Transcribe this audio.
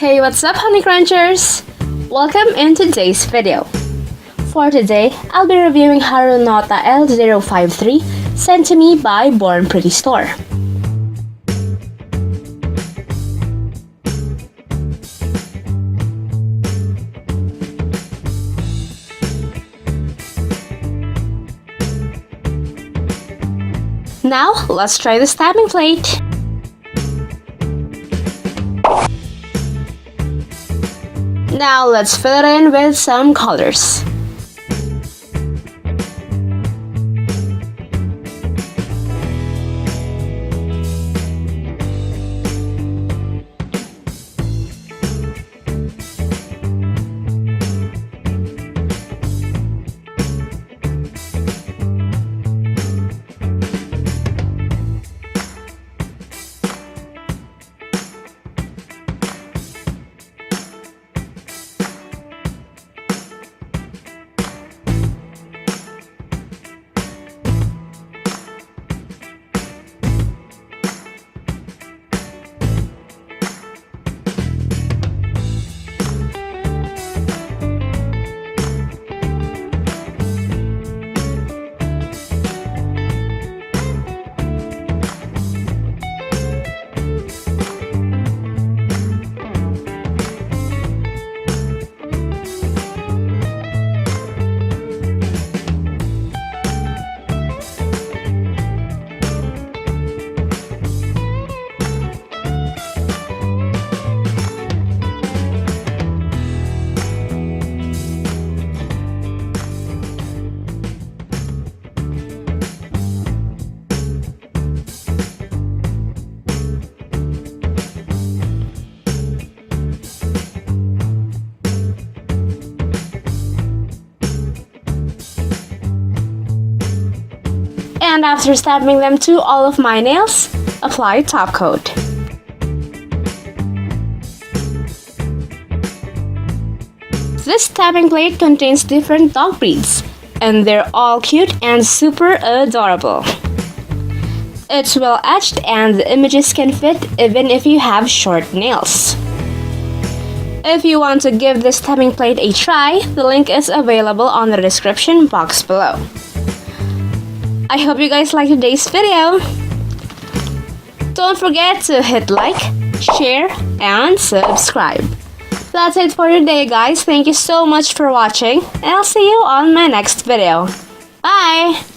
Hey, what's up, honeycrunchers? Welcome in today's video. For today, I'll be reviewing Harunouta L053 sent to me by bornprettystore. Now, let's try the stamping plate. Now, let's fill it in with some colors. And after stamping them to all of my nails, apply top coat. This stamping plate contains different dog breeds, and they're all cute and super adorable. It's well etched and the images can fit even if you have short nails. If you want to give this stamping plate a try, the link is available on the description box below. I hope you guys liked today's video. Don't forget to hit like, share, and subscribe. That's it for today, guys. Thank you so much for watching, and I'll see you on my next video. Bye!